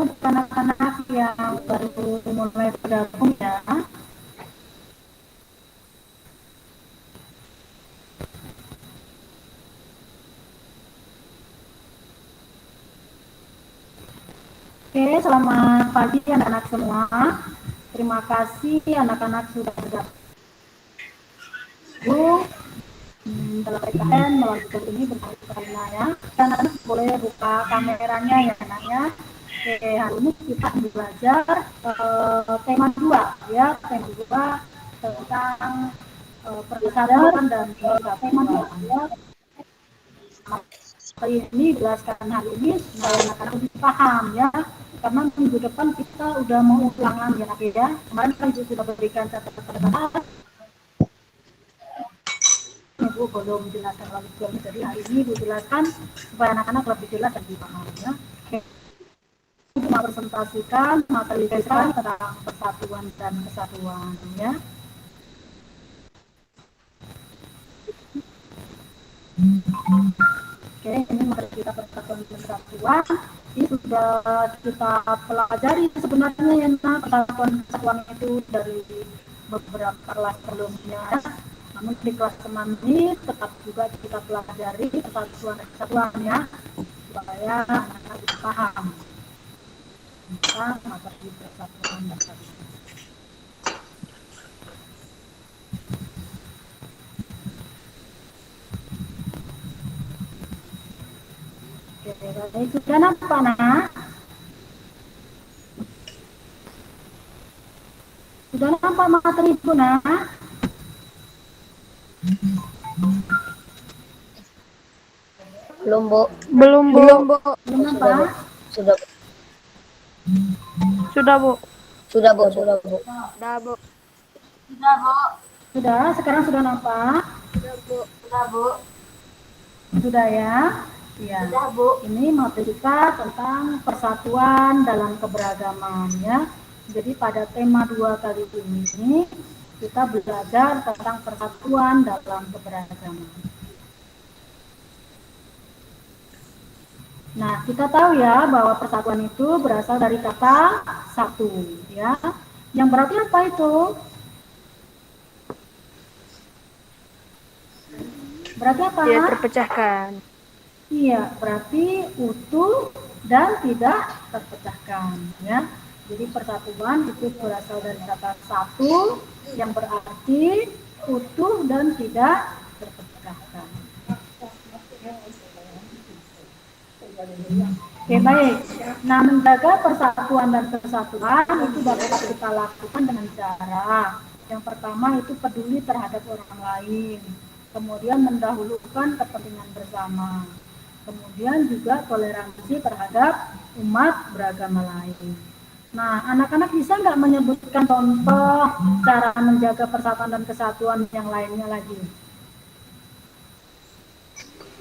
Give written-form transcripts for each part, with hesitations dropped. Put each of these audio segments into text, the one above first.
untuk anak-anak yang baru mulai bergabung ya. Oke, selamat pagi anak-anak semua. Terima kasih anak-anak sudah bergabung dalam PKN melalui Zoom ini bersama ya. Anak-anak boleh buka kameranya ya anaknya. Oke, hari ini kita belajar tema 2 ya, tema 2 tentang persadaran dan tema 2 ya. Hari ini jelaskan hari ini supaya anak-anak lebih paham ya, karena minggu depan kita udah mau ulangan ya. Kemarin kan sudah berikan catatan Ibu belum jelaskan lagi, jadi hari ini Ibu jelaskan supaya anak-anak lebih jelas dan lebih paham ya. Oke. Ibu mau presentasikan materi kita tentang persatuan dan kesatuan ya. Oke, ini materi kita persatuan dan kesatuan. Ini sudah kita pelajari sebenarnya ya, persatuan itu dari beberapa kelas sebelumnya. Namun di kelas teman ini tetap juga kita pelajari persatuan dan kesatuannya supaya anak-anak bisa paham tentang materi persatuan dan kesatuan. Oke, baik. Sudah nampak nak? Sudah nampak materi itu nak? Belum, Bu. Belum, Bu. Belum nampak? Sudah, Bu. Sudah, Bu. Sudah, Bu. Sudah, Bu. Sudah, Bu. Sudah, Bu. Sudah, sekarang sudah nampak? Sudah, Bu. Sudah, Bu. Sudah ya? Iya. Sudah, Bu. Ini materi kita tentang persatuan dalam keberagaman ya. Jadi pada tema 2 kali ini kita belajar tentang persatuan dalam keberagaman. Nah, kita tahu ya bahwa persatuan itu berasal dari kata satu ya. Yang berarti apa itu? Berarti apa? Ya, terpecahkan. Iya, berarti utuh dan tidak terpecahkan ya. Jadi persatuan itu berasal dari kata satu yang berarti utuh dan tidak terpecahkan. Oke, baik. Nah, menjaga persatuan dan kesatuan itu dapat kita lakukan dengan cara yang pertama itu peduli terhadap orang lain, kemudian mendahulukan kepentingan bersama, kemudian juga toleransi terhadap umat beragama lain. Nah, anak-anak bisa nggak menyebutkan contoh cara menjaga persatuan dan kesatuan yang lainnya lagi?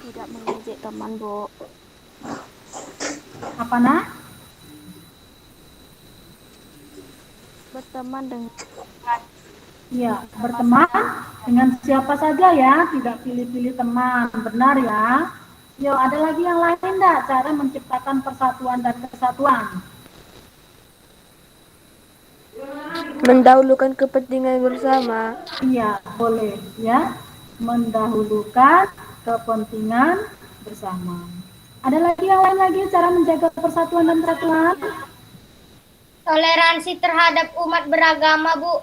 Tidak mengejek teman, Bu. Apa nak? Berteman dengan Ya, berteman dengan siapa saja ya, tidak pilih-pilih teman, benar ya. Yo, ada lagi yang lain enggak cara menciptakan persatuan dan kesatuan? mendahulukan kepentingan bersama. Iya, boleh ya. Mendahulukan kepentingan bersama. Ada lagi yang lain lagi cara menjaga persatuan dan kesatuan? Toleransi terhadap umat beragama, Bu.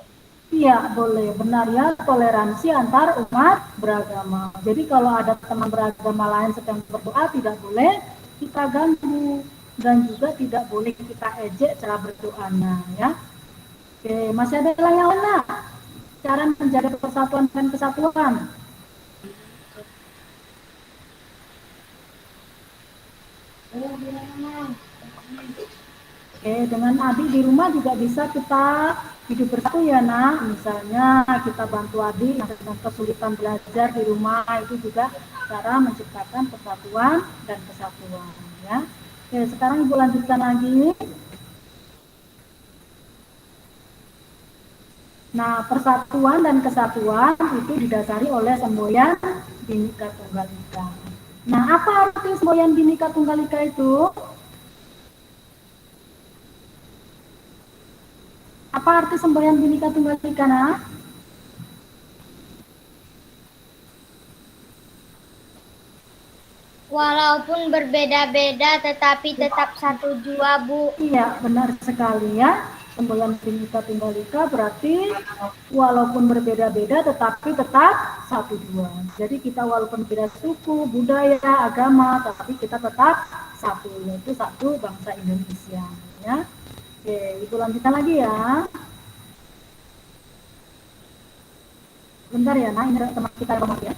Iya, boleh. Benar ya, toleransi antar umat beragama. Jadi kalau ada teman beragama lain sedang berdoa, tidak boleh kita ganggu. Dan juga tidak boleh kita ejek cara berdoanya ya. Oke, masih ada yang lain cara menjaga persatuan dan kesatuan? Oke, dengan Abi di rumah juga bisa kita hidup bersatu ya nak. Misalnya kita bantu Abi yang sedang kesulitan belajar di rumah, itu juga cara menciptakan persatuan dan kesatuan ya. Oke, sekarang Ibu lanjutkan lagi. Nah, persatuan dan kesatuan itu didasari oleh semboyan Bhinneka Tunggal Ika. Nah, apa arti semboyan Bhinneka Tunggal Ika itu? Apa arti semboyan Bhinneka Tunggal Ika, Nak? Walaupun berbeda-beda tetapi tetap satu jua, Bu. Iya, benar sekali ya. Semboyan Bhinneka Tunggal Ika berarti walaupun berbeda-beda tetapi tetap satu jua. Jadi kita walaupun beda suku, budaya, agama, tapi kita tetap satu, yaitu satu bangsa Indonesia. Ya. Oke, Ibu lanjutkan lagi ya. Bentar ya, nah ini teman kita yang ya.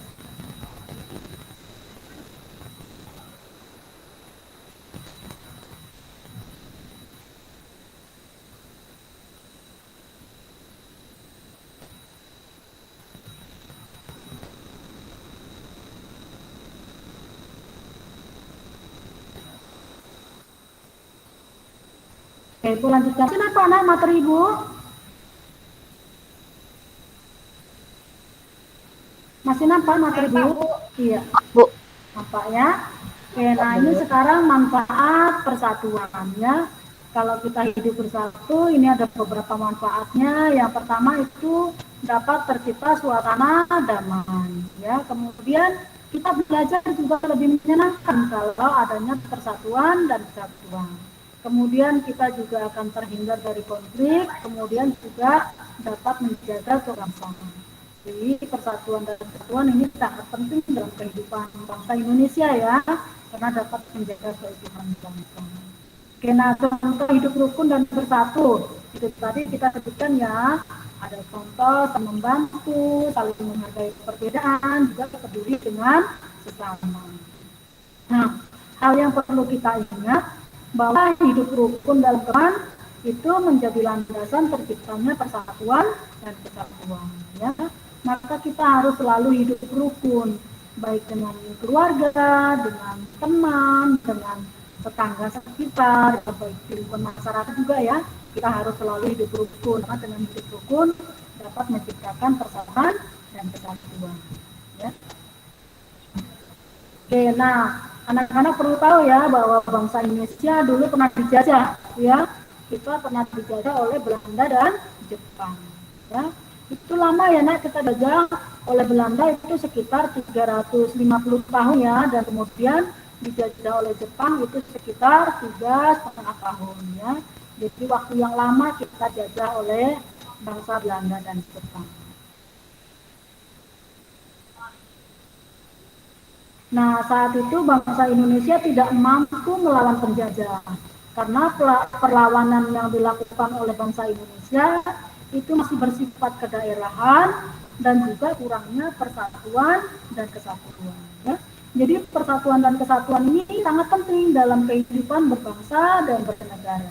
Oke, Ibu lanjutkan. Kenapa anak materi Ibu? Masih nampak materi Bu? Iya. Bu. Nampak ya? Oke, nah ini sekarang manfaat persatuan ya. Kalau kita hidup bersatu, ini ada beberapa manfaatnya. Yang pertama itu dapat tercipta suasana damai ya. Kemudian kita belajar juga lebih menyenangkan kalau adanya persatuan dan kesatuan. Kemudian kita juga akan terhindar dari konflik, kemudian juga dapat menjaga kebersamaan. Jadi persatuan dan kesatuan ini sangat penting dalam kehidupan bangsa Indonesia ya, karena dapat menjaga keutuhan bangsa. Oke, nah contoh hidup rukun dan bersatu, itu tadi kita sebutkan ya, ada contoh saling membantu, saling menghargai perbedaan, juga peduli dengan sesama. Nah, hal yang perlu kita ingat bahwa hidup rukun dalam teman itu menjadi landasan terciptanya persatuan dan kesatuan ya. Maka kita harus selalu hidup rukun, baik dengan keluarga, dengan teman, dengan tetangga sekitar, baik di lingkungan masyarakat juga ya. Kita harus selalu hidup rukun, karena dengan hidup rukun dapat menciptakan persatuan dan kesatuan ya. Oke, nah anak-anak perlu tahu ya bahwa bangsa Indonesia dulu pernah dijajah ya. Kita pernah dijajah oleh Belanda dan Jepang ya. Itu lama ya Nak, kita dijajah oleh Belanda itu sekitar 350 tahun ya, dan kemudian dijajah oleh Jepang itu sekitar 3,5 tahun ya. Jadi waktu yang lama kita dijajah oleh bangsa Belanda dan Jepang. Nah, saat itu bangsa Indonesia tidak mampu melawan penjajah karena perlawanan yang dilakukan oleh bangsa Indonesia itu masih bersifat kedaerahan dan juga kurangnya persatuan dan kesatuan. Ya. Jadi persatuan dan kesatuan ini sangat penting dalam kehidupan berbangsa dan bernegara.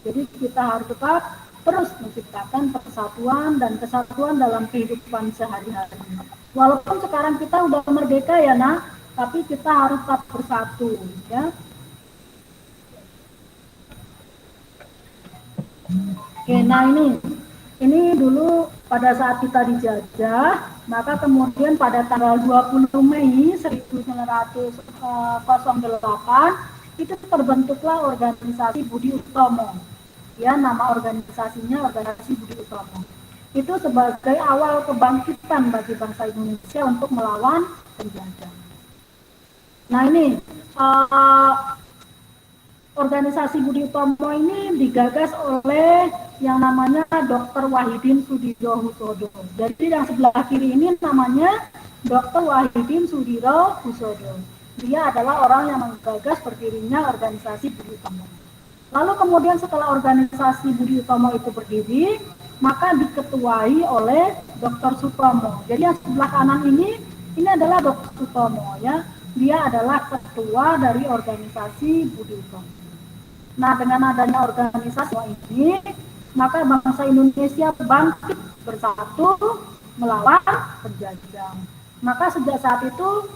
Jadi kita harus tetap terus menciptakan persatuan dan kesatuan dalam kehidupan sehari-hari. Walaupun sekarang kita udah merdeka ya Nak, tapi kita harus tetap bersatu ya. Oke, nah ini dulu pada saat kita dijajah, maka kemudian pada tanggal 20 Mei 1908 itu terbentuklah organisasi Budi Utomo. Ya, nama organisasinya organisasi Budi Utomo. Itu sebagai awal kebangkitan bagi bangsa Indonesia untuk melawan penjajah. Nah ini organisasi Budi Utomo ini digagas oleh yang namanya Dr. Wahidin Sudirohusodo. Jadi yang sebelah kiri ini namanya Dr. Wahidin Sudirohusodo. Dia adalah orang yang menggagas berdirinya organisasi Budi Utomo. Lalu kemudian setelah organisasi Budi Utomo itu berdiri, maka diketuai oleh Dr. Sutomo. Jadi yang sebelah kanan ini adalah Dr. Sutomo ya. Dia adalah ketua dari organisasi Budi Utomo. Nah, dengan adanya organisasi ini, maka bangsa Indonesia bangkit bersatu melawan penjajah. Maka sejak saat itu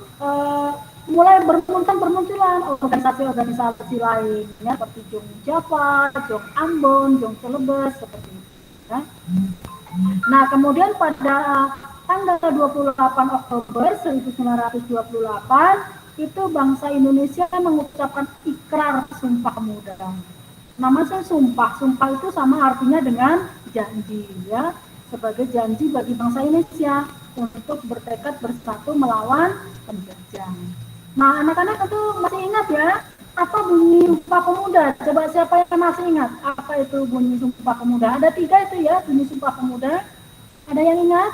mulai bermunculan organisasi-organisasi lain, ya, seperti Jong Java, Jong Ambon, Jong Celebes, seperti itu. Ya. Nah, kemudian pada tanggal 28 Oktober 1928 itu bangsa Indonesia mengucapkan ikrar Sumpah Pemuda. Namanya sumpah. Sumpah itu sama artinya dengan janji ya, sebagai janji bagi bangsa Indonesia untuk bertekad bersatu melawan penjajah. Nah, anak-anak itu masih ingat ya, apa bunyi Sumpah Pemuda? Coba siapa yang masih ingat apa itu bunyi Sumpah Pemuda? Ada 3 itu ya, bunyi Sumpah Pemuda. Ada yang ingat?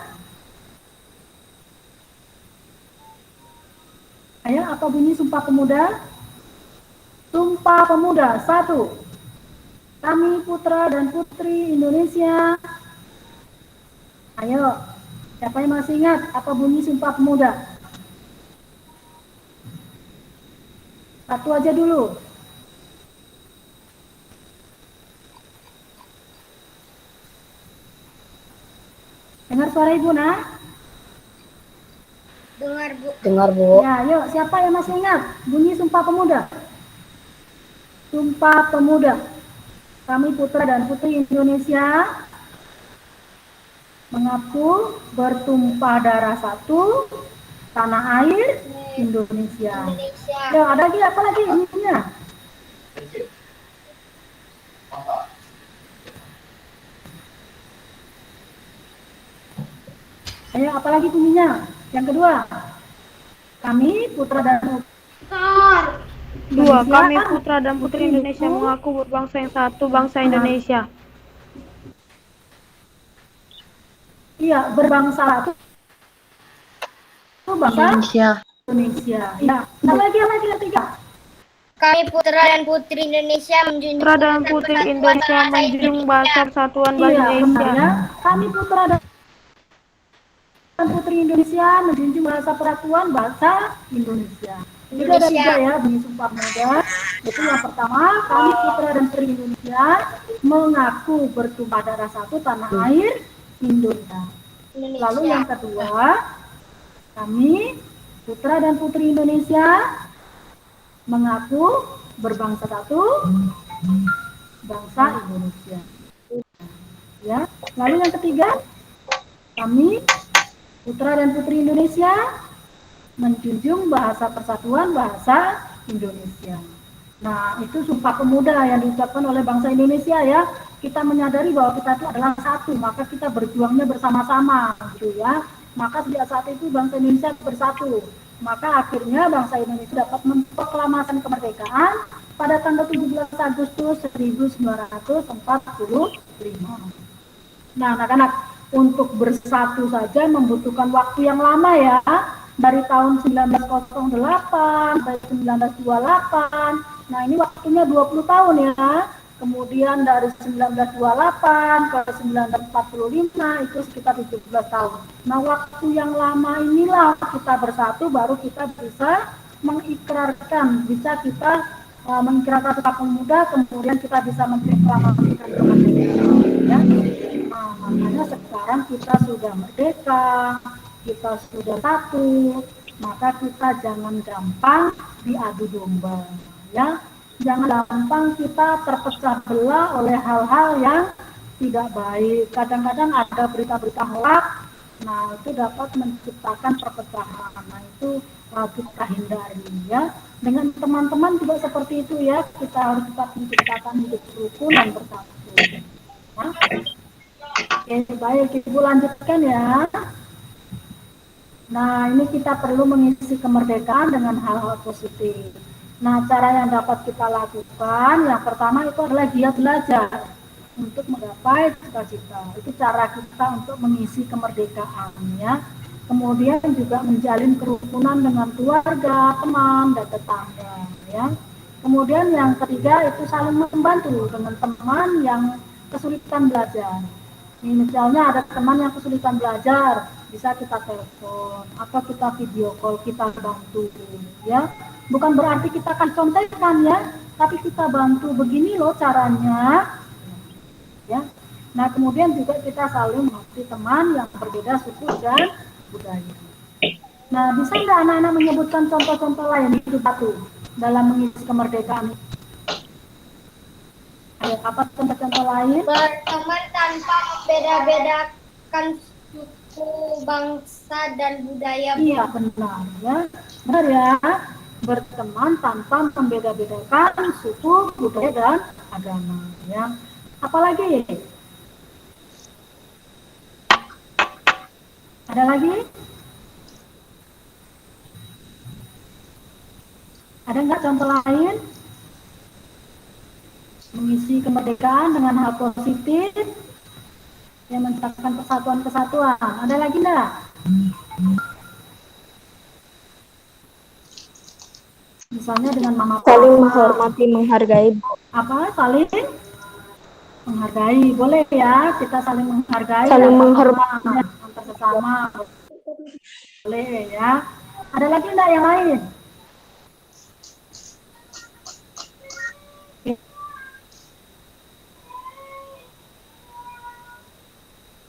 Ayo, apa bunyi Sumpah Pemuda? Sumpah Pemuda, 1. Kami putra dan putri Indonesia. Ayo, siapa yang masih ingat apa bunyi Sumpah Pemuda? 1 aja dulu. Dengar suara Ibu, nah? Dengar, Bu. Dengar, Bu. Ya, ayo, siapa yang masih ingat bunyi Sumpah Pemuda? Sumpah Pemuda. Kami putra dan putri Indonesia mengaku bertumpah darah satu tanah air Indonesia. Indonesia. Ya, ada lagi apa lagi bunyinya? Ayo, apa lagi bunyinya? Yang kedua, kami putra dan putri 2. Kami putra dan putri Indonesia mengaku berbangsa yang satu, bangsa Indonesia. Iya, berbangsa satu bangsa Indonesia. Indonesia. Iya, apa lagi yang ketiga? Kami putra dan putri Indonesia menjunjung Putra dan putri Indonesia menjunjung bahasa persatuan bahasa Iya, benar Indonesia. ya. Kami putra dan putri Indonesia menjunjung bahasa persatuan bahasa Indonesia. Jadi ada 3 ya bunyi Sumpah Pemuda. Itu yang pertama, kami putra dan putri Indonesia mengaku bertumpah darah satu tanah air Indonesia. Lalu yang kedua, kami putra dan putri Indonesia mengaku berbangsa satu bangsa Indonesia. Ya. Lalu yang ketiga, kami putra dan putri Indonesia menjunjung bahasa persatuan bahasa Indonesia. Nah, itu Sumpah Pemuda yang diucapkan oleh bangsa Indonesia ya. Kita menyadari bahwa kita itu adalah satu, maka kita berjuangnya bersama-sama gitu ya. Maka sejak saat itu bangsa Indonesia bersatu. Maka akhirnya bangsa Indonesia dapat memproklamasikan kemerdekaan pada tanggal 17 Agustus 1945. Nah, anak-anak, untuk bersatu saja membutuhkan waktu yang lama ya. Dari tahun 1908 sampai 1928. Nah, ini waktunya 20 tahun ya. Kemudian dari 1928 ke 1945 itu sekitar 17 tahun. Nah, waktu yang lama inilah kita bersatu baru kita bisa mengikrarkan, bisa kita mengikrarkan Sumpah Pemuda, kemudian kita bisa memproklamasikan kemerdekaan ya. Nah, makanya sekarang kita sudah merdeka, kita sudah satu, maka kita jangan gampang diadu domba ya. Jangan gampang kita terpecah belah oleh hal-hal yang tidak baik. Kadang-kadang ada berita-berita hoax, nah itu dapat menciptakan perpecahan. Nah itu kita hindari ya. Dengan teman-teman juga seperti itu ya. Kita harus tetap menciptakan hidup rukun dan bersatu. Nah, oke, baik, Ibu lanjutkan ya. Nah, ini kita perlu mengisi kemerdekaan dengan hal-hal positif. Nah, cara yang dapat kita lakukan, yang pertama itu adalah giat belajar untuk menggapai cita-cita. Itu cara kita untuk mengisi kemerdekaan ya. Kemudian juga menjalin kerukunan dengan keluarga, teman, dan tetangga ya. Kemudian yang ketiga itu saling membantu dengan teman yang kesulitan belajar. Misalnya ada teman yang kesulitan belajar, bisa kita telepon atau kita video call, kita bantu ya. Bukan berarti kita akan contekan ya, tapi kita bantu begini loh caranya ya. Nah, kemudian juga kita saling mengerti teman yang berbeda suku dan budaya. Nah, bisa nggak anak-anak menyebutkan contoh-contoh lain itu satu dalam mengisi kemerdekaan? Ayo, apa contoh-contoh lain? Berteman tanpa membeda-bedakan suku, bangsa, dan budaya. Iya, benar ya. Benar ya. berteman tanpa membeda-bedakan suku, budaya, dan agama. Ya. Apalagi? Ada lagi? Ada nggak contoh lain? Mengisi kemerdekaan dengan hal positif yang menciptakan persatuan-kesatuan. Ada lagi nggak? Misalnya dengan mama Saling papa. menghormati, menghargai. Apa? Saling menghargai. Boleh ya, kita saling menghargai. Saling menghormati. Antar sesama. Boleh ya. Ada lagi nggak yang lain?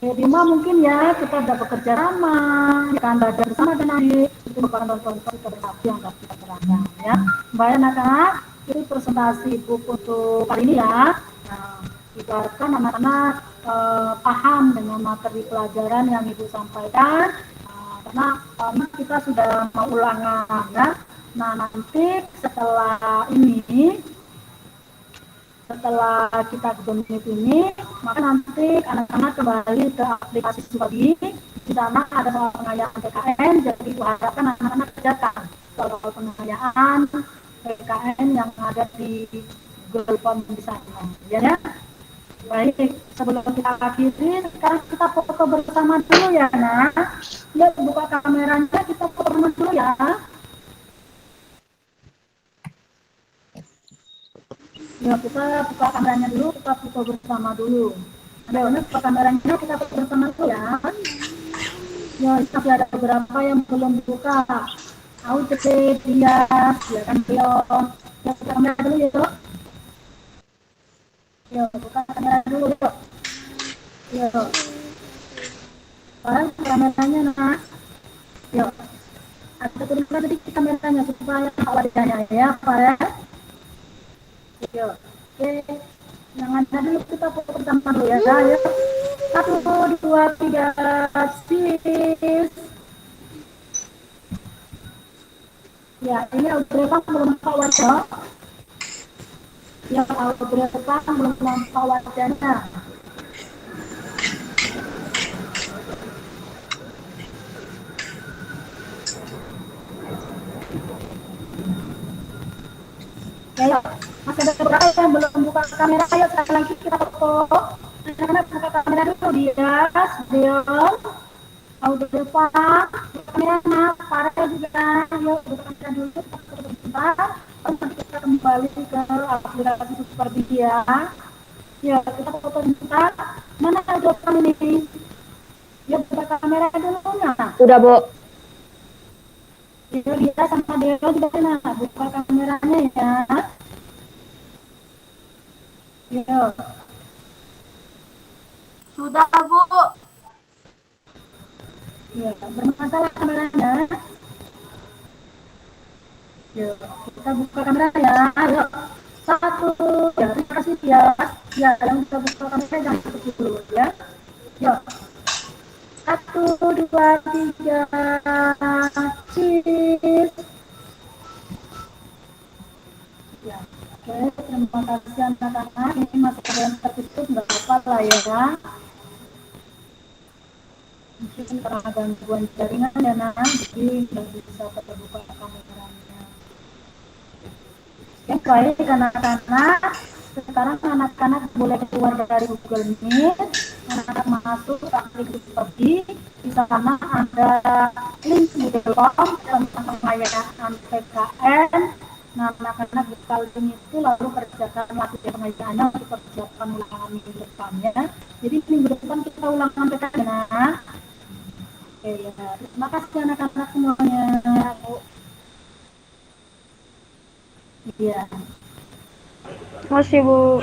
Bima mungkin ya kita udah bekerja sama, kan belajar bersama dengan adik, itu merupakan contoh kita bersatu yang dapat kita terapkan ya. Baik anak-anak, ini presentasi buku untuk kali ini ya. Nah, diharapkan anak-anak paham dengan materi pelajaran yang ibu sampaikan. Karena kita sudah mau ulangan ya. Nah nanti setelah ini, setelah kita menit ini, maka nanti anak-anak kembali ke aplikasi Sukadi. Di sana ada soal pengayaan PKN, jadi diharapkan anak-anak kerjakan soal pengayaan PKN yang ada di Google Form di sana. Ya. Baik, sebelum kita akhiri, sekarang kita foto bersama dulu ya, nak. Ya, buka kameranya, kita foto bersama dulu ya. Ya, kita buka kameranya dulu, kita foto bersama dulu. Ada yang buka kameranya, kita foto bersama dulu ya. Ya, masih ada beberapa yang belum buka. Audrey, dia kan belum. Ya, buka kamera dulu ya, yuk. Ya, buka kamera dulu yuk. Yuk. Sekarang kameranya, nak. Yuk. Ada tulisan tadi kameranya supaya wajahnya ya, Pak ya. Yuk. Oke. Yang ada dulu kita foto bersama dulu ya. Yuk. 1, 2, 3, cheese. Ya, ini Audrey belum nampak wajah. Ya, Audrey belum nampak wajahnya. Ya, masih ada beberapa yang belum buka kamera. Ayo sekali lagi kita foto. Anak-anak buka kamera dulu, dia, Dion, Audrey, buka kameranya, Farah juga. Yuk, buka kamera dulu, kita foto sebentar. Nanti kita kembali ke aplikasi seperti dia. Ya, kita foto sebentar. Mana jawaban ini? Ya, buka kamera dulu ya. Udah, Bu. Dia sama Deo juga sana, buka kameranya ya. Yuk. Sudah, Bu. Ya, bermasalah kameranya. Yuk, kita buka kamera ya. Yuk. 1, ya, terima kasih ya. Ya, yang kita buka kamera jangan tutup dulu ya. Yuk. 1, 2, 3, cheese. Ya, oke, terima kasih anak-anak. Ini masih ada yang tertutup, nggak apa-apa lah ya. Mungkin karena gangguan jaringan ya, nak, jadi nggak bisa terbuka kameranya. Ya, baik anak-anak. Sekarang anak-anak boleh keluar dari Google Meet, anak-anak masuk ke aplikasi Perdi. Di sana ada link Google Form tentang pengayaan PKN. Nah, anak-anak buka link itu lalu kerjakan lagi pengajaannya untuk persiapan ulangan minggu depannya. Jadi minggu depan kita ulangan PKN. Nah, oke ya. Terima kasih anak-anak semuanya. Iya. Masih, Bu.